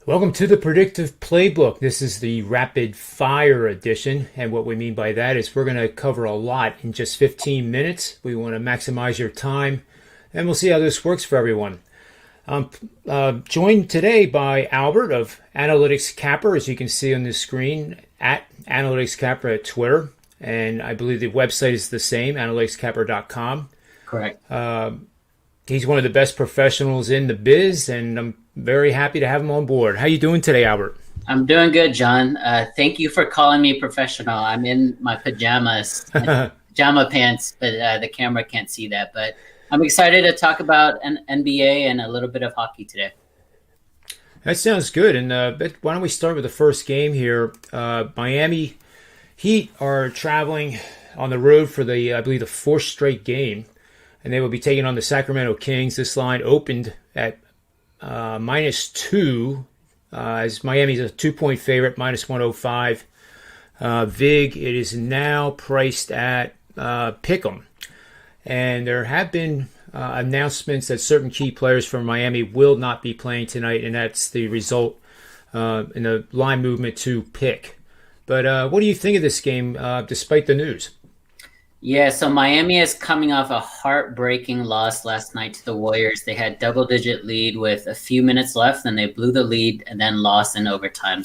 Welcome to the Predictive Playbook. This is the rapid fire edition. And what we mean by that is we're going to cover a lot in just 15 minutes. We want to maximize your time, and we'll see how this works for everyone. I'm joined today by Albert of Analytics Capper, as you can see on the screen, at Analytics Capper at Twitter. And I believe the website is the same, analyticscapper.com. Correct. He's one of the best professionals in the biz, and I'm very happy to have him on board. How you doing today, Albert? I'm doing good, John. Thank you for calling me professional. I'm in my pajamas, pajama pants, but the camera can't see that. But I'm excited to talk about an NBA and a little bit of hockey today. That sounds good. And why don't we start with the first game here? Miami Heat are traveling on the road for I believe, the fourth straight game, and they will be taking on the Sacramento Kings. This line opened at -2, as Miami's a 2-point favorite, -105. VIG, it is now priced at Pick'em. And there have been announcements that certain key players from Miami will not be playing tonight, and that's the result in the line movement to pick. But what do you think of this game, despite the news? Yeah, so Miami is coming off a heartbreaking loss last night to the Warriors. They had double-digit lead with a few minutes left, and they blew the lead and then lost in overtime.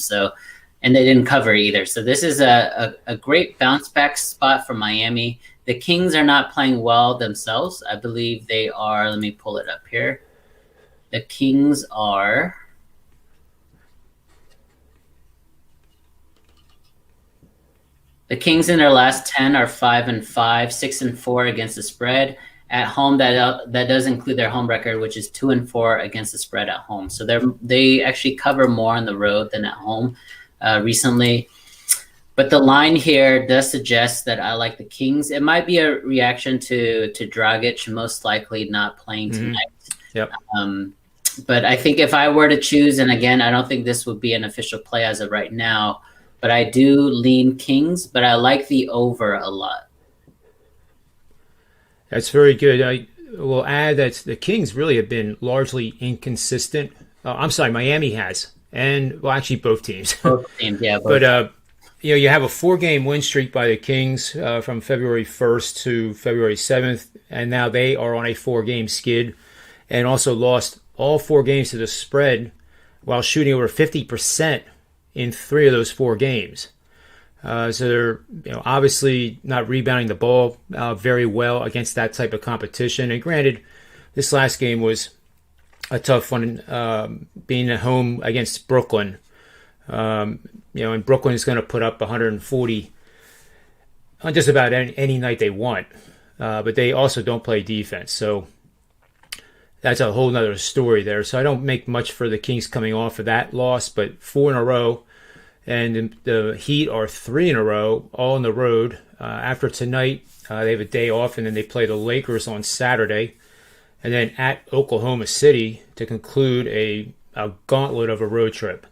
And they didn't cover either. So this is a great bounce-back spot for Miami. The Kings are not playing well themselves. I believe they are. Let me pull it up here. The Kings are... The Kings in their last 10 are 5-5, 6-4 against the spread. At home, that does include their home record, which is 2-4 against the spread at home. So they actually cover more on the road than at home recently. But the line here does suggest that I like the Kings. It might be a reaction to Dragic most likely not playing tonight. Yep. But I think if I were to choose, and again, I don't think this would be an official play as of right now, but I do lean Kings, but I like the over a lot. That's very good. I will add that the Kings really have been largely inconsistent. I'm sorry, Miami has. And, well, actually both teams. Both teams, yeah. But, you have a 4-game win streak by the Kings from February 1st to February 7th, and now they are on a 4-game skid and also lost all 4 games to the spread while shooting over 50% in 3 of those 4 games. So they're obviously not rebounding the ball very well against that type of competition. And granted, this last game was a tough one, being at home against Brooklyn. And Brooklyn is going to put up 140 on just about any night they want. But they also don't play defense. So that's a whole nother story there. So I don't make much for the Kings coming off of that loss, but 4 in a row. And the Heat are 3 in a row, all on the road. After tonight, they have a day off, and then they play the Lakers on Saturday. And then at Oklahoma City to conclude a gauntlet of a road trip.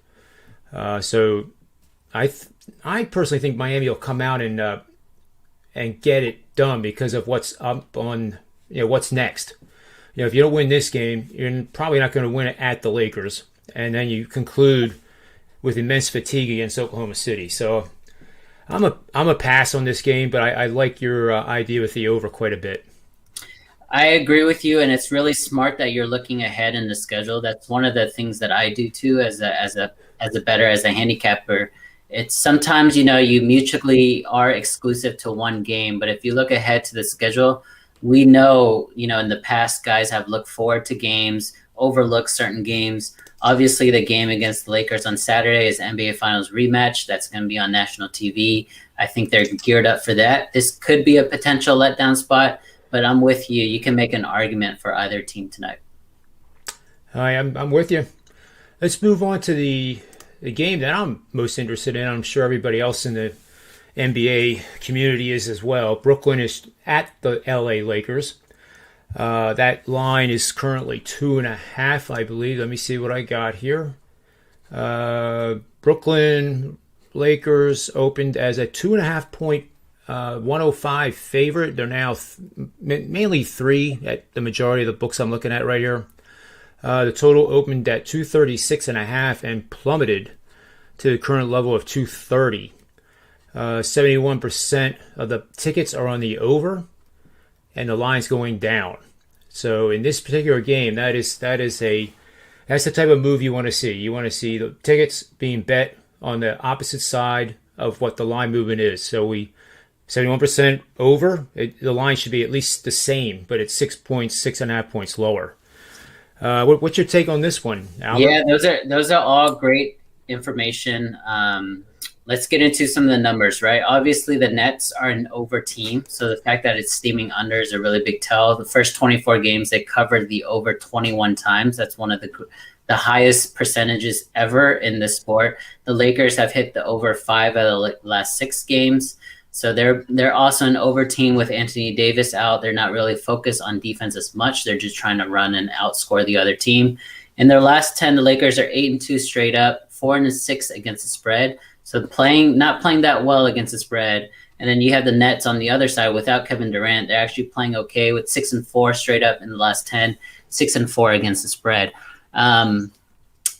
So I personally think Miami will come out and get it done because of what's up on, what's next. If you don't win this game, you're probably not going to win it at the Lakers. And then you conclude with immense fatigue against Oklahoma City. So I'm a pass on this game, but I like your idea with the over quite a bit. I agree with you, and it's really smart that you're looking ahead in the schedule. That's one of the things that I do too as a bettor, as a handicapper. It's sometimes, you mutually are exclusive to one game, but if you look ahead to the schedule, we know, in the past, guys have looked forward to games, overlooked certain games. Obviously, the game against the Lakers on Saturday is NBA Finals rematch. That's going to be on national TV. I think they're geared up for that. This could be a potential letdown spot, but I'm with you. You can make an argument for either team tonight. I'm with you. Let's move on to the game that I'm most interested in. I'm sure everybody else in the NBA community is as well. Brooklyn is at the LA Lakers. That line is currently 2.5, I believe. Let me see what I got here. Brooklyn Lakers opened as a 2.5-point 105 favorite. They're now mainly 3 at the majority of the books I'm looking at right here. The total opened at 236.5 and plummeted to the current level of 230. 71% of the tickets are on the over, and the line's going down. So in this particular game, that's the type of move you want to see. You want to see the tickets being bet on the opposite side of what the line movement is. So 71% over. The line should be at least the same, but it's 6.5 points lower. What's your take on this one, Albert? Yeah, those are all great information. Let's get into some of the numbers, right? Obviously, the Nets are an over team, so the fact that it's steaming under is a really big tell. The first 24 games, they covered the over 21 times. That's one of the highest percentages ever in this sport. The Lakers have hit the over 5 out of the last 6 games. So they're also an over team with Anthony Davis out. They're not really focused on defense as much. They're just trying to run and outscore the other team. In their last 10, the Lakers are 8-2 straight up, 4-6 against the spread. So not playing that well against the spread. And then you have the Nets on the other side without Kevin Durant. They're actually playing okay with 6-4 straight up in the last 10, 6-4 against the spread.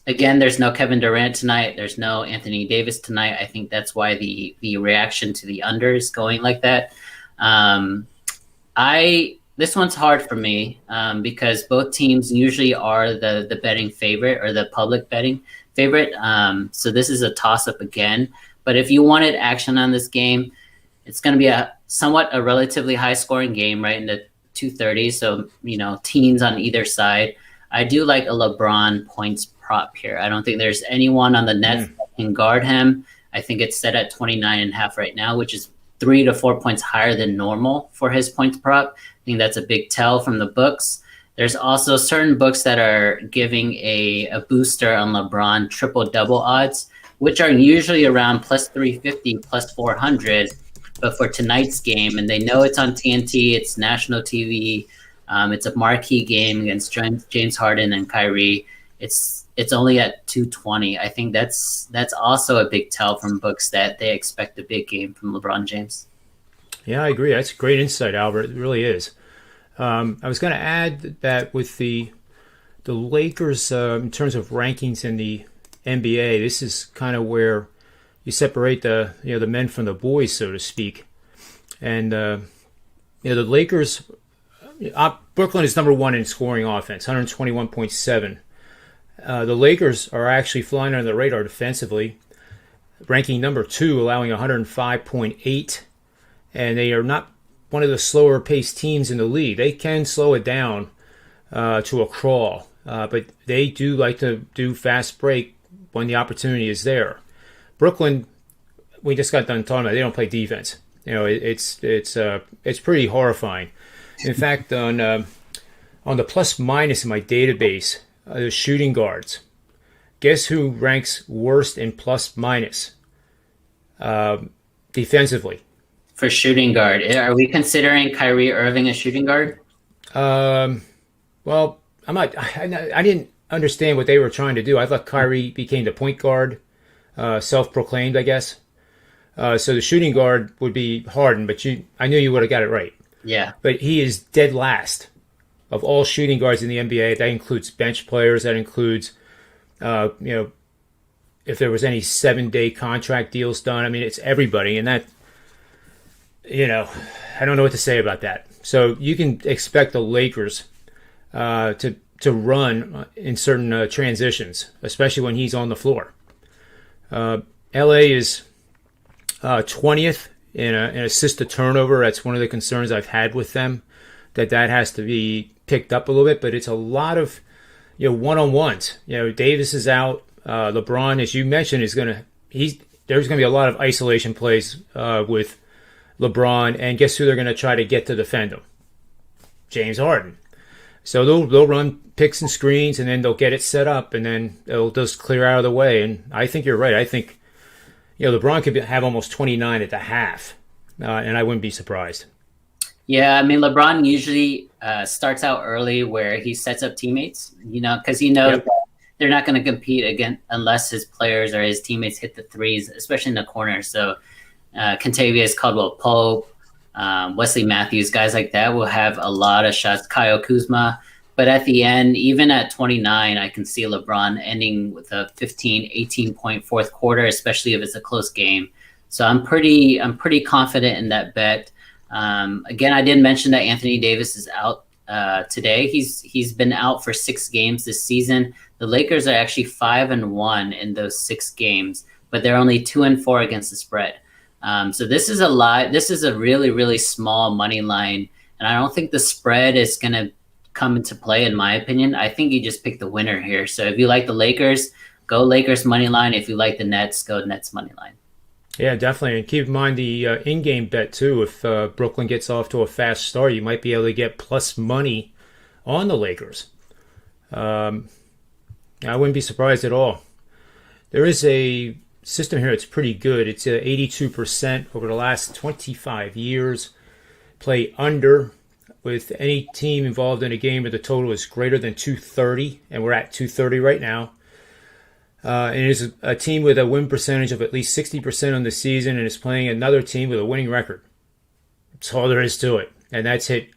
Again, there's no Kevin Durant tonight. There's no Anthony Davis tonight. I think that's why the reaction to the under is going like that. This one's hard for me because both teams usually are the betting favorite or the public betting favorite. So this is a toss-up again. But if you wanted action on this game, it's going to be a relatively high-scoring game, right, in the 230s. So, teens on either side. I do like a LeBron points prop here. I don't think there's anyone on the Nets that can guard him. I think it's set at 29.5 right now, which is 3 to 4 points higher than normal for his points prop. I think that's a big tell from the books. There's also certain books that are giving a booster on LeBron triple-double odds, which are usually around plus 350, plus 400. But for tonight's game, and they know it's on TNT, it's national TV, it's a marquee game against James Harden and Kyrie. It's only at 220. I think that's also a big tell from books that they expect a big game from LeBron James. Yeah, I agree. That's great insight, Albert. It really is. I was going to add that with the Lakers, in terms of rankings in the NBA, this is kind of where you separate the men from the boys, so to speak. And the Lakers, Brooklyn is number 1 in scoring offense, 121.7. The Lakers are actually flying under the radar defensively, ranking number 2, allowing 105.8, and they are not one of the slower paced teams in the league. They can slow it down to a crawl, but they do like to do fast break when the opportunity is there. Brooklyn, we just got done talking about, they don't play defense. It's pretty horrifying. In fact, on the plus minus in my database, the shooting guards, guess who ranks worst in plus minus defensively? For shooting guard, are we considering Kyrie Irving a shooting guard? Well, I'm not. I didn't understand what they were trying to do. I thought Kyrie became the point guard, self-proclaimed, I guess. So the shooting guard would be Harden, but I knew you would have got it right. Yeah. But he is dead last of all shooting guards in the NBA. That includes bench players. That includes, if there was any 7-day contract deals done. I mean, it's everybody, and that. I don't know what to say about that. So you can expect the Lakers to run in certain transitions, especially when he's on the floor. LA is 20th in assist to turnover. That's one of the concerns I've had with them, that has to be picked up a little bit. But it's a lot of one-on-ones. Davis is out. LeBron, as you mentioned, there's going to be a lot of isolation plays with LeBron, and guess who they're going to try to get to defend him? James Harden. So they'll run picks and screens, and then they'll get it set up, and then they'll just clear out of the way. And I think you're right. I think LeBron could have almost 29 at the half, and I wouldn't be surprised. Yeah, I mean, LeBron usually starts out early where he sets up teammates, because he knows that they're not going to compete again unless his players or his teammates hit the threes, especially in the corner. So Kentavious Caldwell-Pope, Wesley Matthews, guys like that will have a lot of shots. Kyle Kuzma, But at the end, even at 29, I can see LeBron ending with a 15, 18-point fourth quarter, especially if it's a close game. So I'm pretty confident in that bet. Again, I did mention that Anthony Davis is out today. He's been out for 6 games this season. The Lakers are actually 5-1 in those 6 games, but they're only 2-4 against the spread. So this is a lot. This is a really, really small money line, and I don't think the spread is going to come into play, in my opinion. I think you just pick the winner here. So if you like the Lakers, go Lakers money line. If you like the Nets, go Nets money line. Yeah, definitely. And keep in mind the in-game bet, too. If Brooklyn gets off to a fast start, you might be able to get plus money on the Lakers. I wouldn't be surprised at all. There is a system here that's pretty good. It's 82% over the last 25 years. Play under with any team involved in a game where the total is greater than 230, and we're at 230 right now. And it is a team with a win percentage of at least 60% on the season and is playing another team with a winning record. That's all there is to it. And that's hit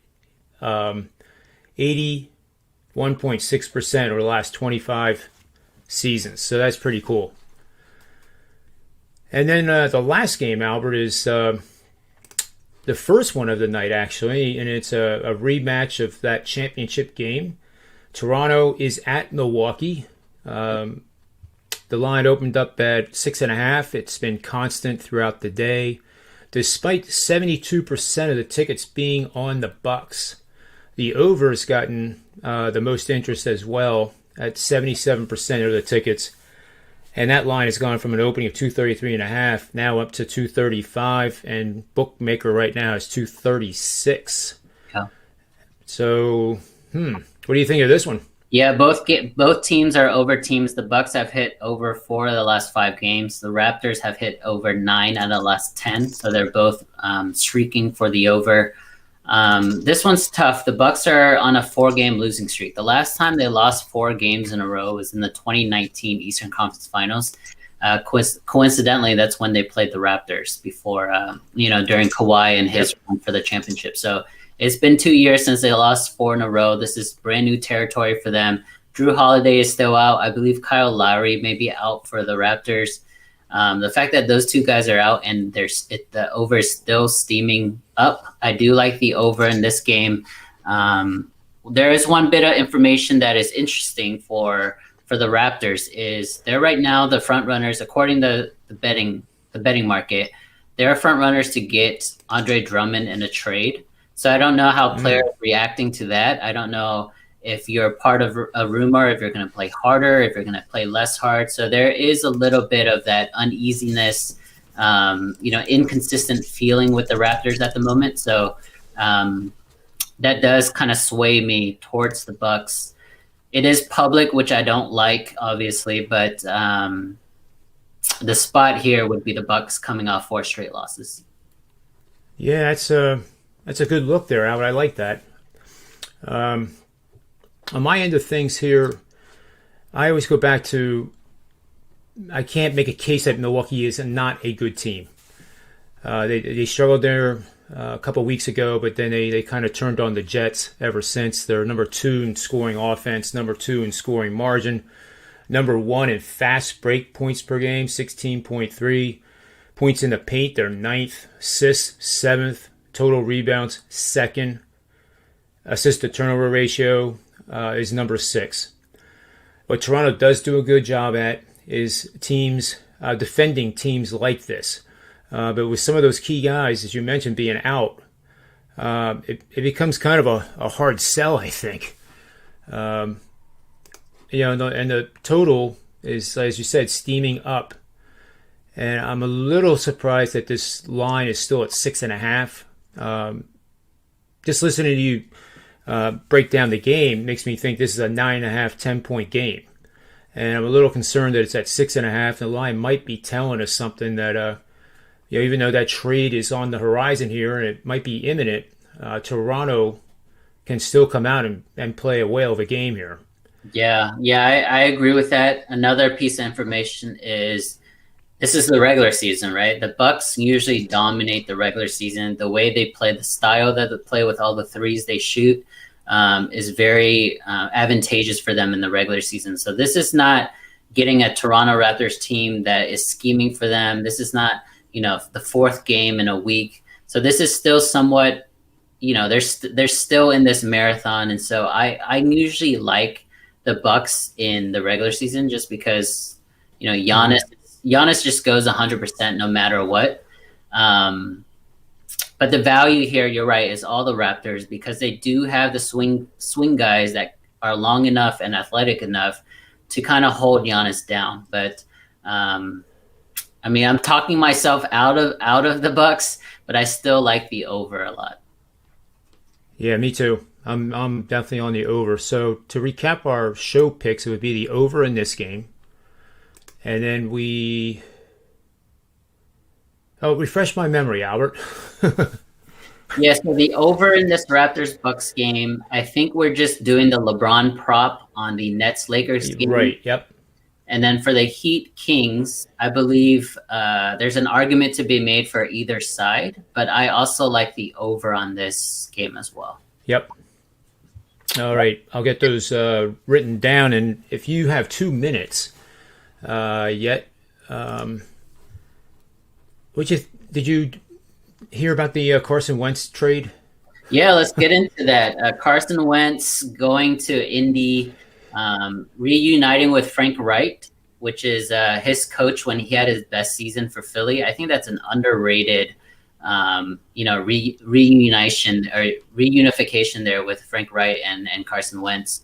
81.6% over the last 25 seasons. So that's pretty cool. And then the last game, Albert, is the first one of the night, actually, and it's a rematch of that championship game. Toronto is at Milwaukee. The line opened up at 6.5. It's been constant throughout the day, despite 72% of the tickets being on the Bucks. The over has gotten the most interest as well at 77% of the tickets, and that line has gone from an opening of 233.5 now up to 235, and bookmaker right now is 236. Yeah. So, what do you think of this one? Yeah, both teams are over teams. The Bucks have hit over 4 of the last 5 games. The Raptors have hit over 9 out of the last 10, so they're both streaking for the over. This one's tough. The Bucks are on a 4-game losing streak. The last time they lost 4 games in a row was in the 2019 Eastern Conference Finals. Coincidentally, that's when they played the Raptors before, during Kawhi and his run for the championship. So it's been 2 years since they lost 4 in a row. This is brand new territory for them. Drew Holiday is still out. I believe Kyle Lowry may be out for the Raptors. The fact that those 2 guys are out and the over is still steaming up, I do like the over in this game. There is one bit of information that is interesting for the Raptors is they're right now the front runners according to the betting market. They're front runners to get Andre Drummond in a trade. So I don't know how players are reacting to that. I don't know if you're part of a rumor, if you're going to play harder, if you're going to play less hard. So there is a little bit of that uneasiness, inconsistent feeling with the Raptors at the moment. So that does kind of sway me towards the Bucks. It is public, which I don't like, obviously, but the spot here would be the Bucks coming off 4 straight losses. Yeah, that's a good look there, Albert. I like that. On my end of things here, I always go back to I can't make a case that Milwaukee is not a good team. They struggled there a couple of weeks ago, but then they kind of turned on the Jets ever since. They're number 2 in scoring offense, number 2 in scoring margin, number 1 in fast break points per game, 16.3. Points in the paint, they're 9th. Assists, 7th. Total rebounds, 2nd. Assist to turnover ratio is number 6. What Toronto does do a good job at is defending teams like this. But with some of those key guys, as you mentioned, being out, it becomes kind of a hard sell, I think. And the total is, as you said, steaming up. And I'm a little surprised that this line is still at 6.5. Just listening to you break down the game makes me think this is a 9.5, 10-point game. And I'm a little concerned that it's at 6.5. The line might be telling us something that, even though that trade is on the horizon here and it might be imminent, Toronto can still come out and play a whale of a game here. Yeah, I agree with that. Another piece of information is this is the regular season, right? The Bucks usually dominate the regular season. The way they play, the style that they play with all the threes they shoot, is very advantageous for them in the regular season. So this is not getting a Toronto Raptors team that is scheming for them. This is not, the fourth game in a week. So this is still somewhat, they're still in this marathon. And so I usually like the Bucks in the regular season just because, Giannis just goes 100% no matter what. But the value here, you're right, is all the Raptors because they do have the swing guys that are long enough and athletic enough to kind of hold Giannis down. But I'm talking myself out of the Bucks, but I still like the over a lot. Yeah, me too. I'm definitely on the over. So to recap our show picks, it would be the over in this game, and then refresh my memory, Albert. Yeah, so the over in this Raptors-Bucks game, I think we're just doing the LeBron prop on the Nets-Lakers game. Right, yep. And then for the Heat-Kings, I believe there's an argument to be made for either side, but I also like the over on this game as well. Yep. All right, I'll get those written down, and if you have 2 minutes yet, did you hear about the Carson Wentz trade? Yeah, let's get into that. Carson Wentz going to Indy, reuniting with Frank Wright, which is his coach when he had his best season for Philly. I think that's an underrated, reunification there with Frank Wright and Carson Wentz.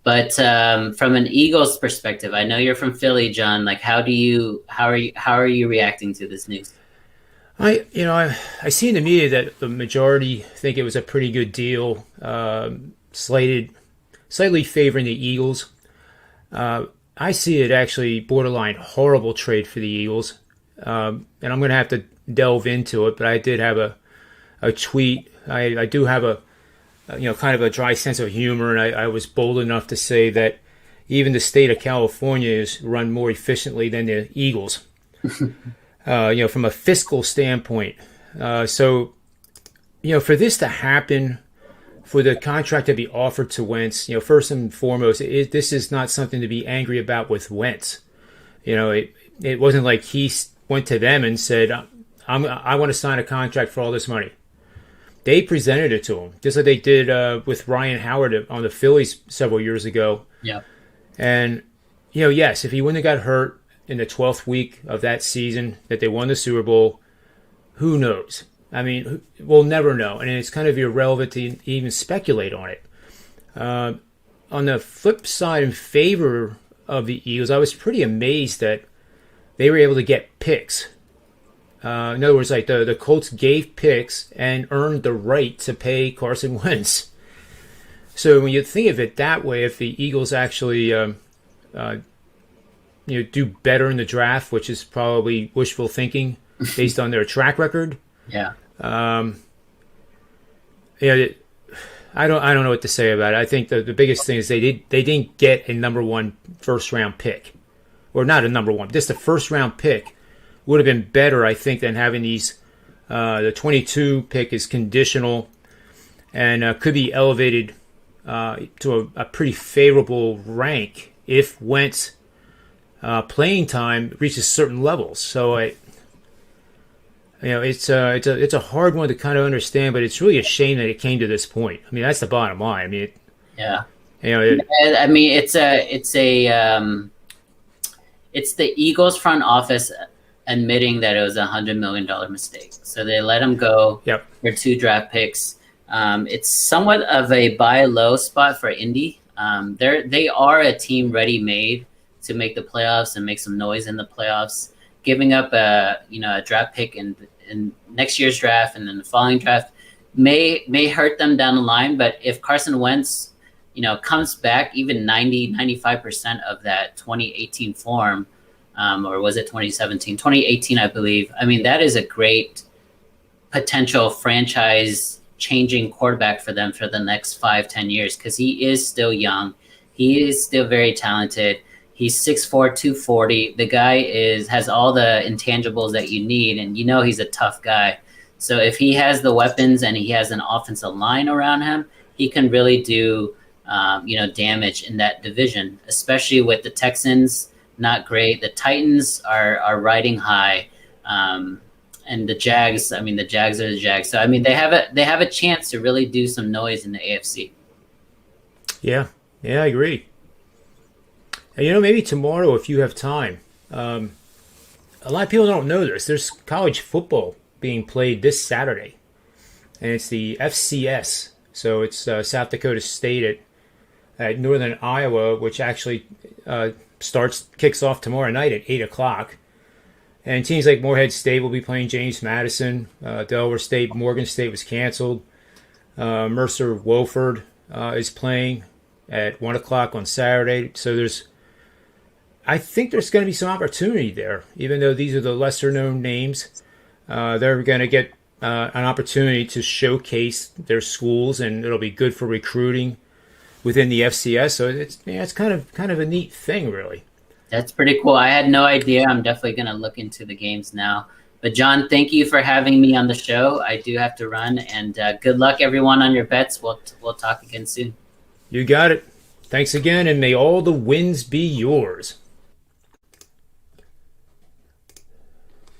But from an Eagles perspective, I know you're from Philly, John. Like, how are you reacting to this news? I see in the media that the majority think it was a pretty good deal, slightly favoring the Eagles. I see it actually borderline horrible trade for the Eagles, and I'm going to have to delve into it. But I did have a tweet. I do have a kind of a dry sense of humor, and I was bold enough to say that even the state of California is run more efficiently than the Eagles. From a fiscal standpoint. So for this to happen, for the contract to be offered to Wentz, first and foremost, this is not something to be angry about with Wentz. It wasn't like he went to them and said, I want to sign a contract for all this money. They presented it to him, just like they did with Ryan Howard on the Phillies several years ago. Yeah. And, yes, if he wouldn't have got hurt in the 12th week of that season that they won the Super Bowl, who knows? I mean, we'll never know. And it's kind of irrelevant to even speculate on it. On the flip side, in favor of the Eagles, I was pretty amazed that they were able to get picks. In other words, like the Colts gave picks and earned the right to pay Carson Wentz. So when you think of it that way, if the Eagles actually do better in the draft, which is probably wishful thinking based on their track record. Yeah. I don't know what to say about it. I think the biggest thing is they didn't get a number one first round pick, or not a number one, just a first round pick would have been better, I think, than having these. The 22 pick is conditional and could be elevated to a pretty favorable rank if Wentz playing time reaches certain levels. So it's a hard one to kind of understand, but it's really a shame that it came to this point. I mean, that's the bottom line. I mean, it's the Eagles front office admitting that it was $100 million mistake. So they let him go. Yep. For 2 draft picks. It's somewhat of a buy low spot for Indy. They are a team ready made to make the playoffs and make some noise in the playoffs. Giving up a draft pick in next year's draft and then the following draft may hurt them down the line. But if Carson Wentz, comes back even 95% of that 2018 form, or was it 2017? 2018, I believe. I mean, that is a great potential franchise changing quarterback for them for the next 5-10 years because he is still young. He is still very talented. He's 6'4", 240. The guy has all the intangibles that you need, and he's a tough guy. So if he has the weapons and he has an offensive line around him, he can really do damage in that division, especially with the Texans not great. The Titans are riding high, and the Jags. I mean, the Jags are the Jags. So I mean, they have a chance to really do some noise in the AFC. Yeah, I agree. And maybe tomorrow, if you have time, a lot of people don't know this. There's college football being played this Saturday, and it's the FCS. So it's South Dakota State at Northern Iowa, which actually kicks off tomorrow night at 8 o'clock. And teams like Morehead State will be playing James Madison. Delaware State, Morgan State was canceled. Mercer Wofford is playing at 1 o'clock on Saturday. So I think there's going to be some opportunity there, even though these are the lesser known names. They're going to get an opportunity to showcase their schools, and it'll be good for recruiting within the FCS. So it's kind of a neat thing, really. That's pretty cool. I had no idea. I'm definitely going to look into the games now. But John, thank you for having me on the show. I do have to run, and good luck everyone on your bets. We'll talk again soon. You got it. Thanks again, and may all the wins be yours.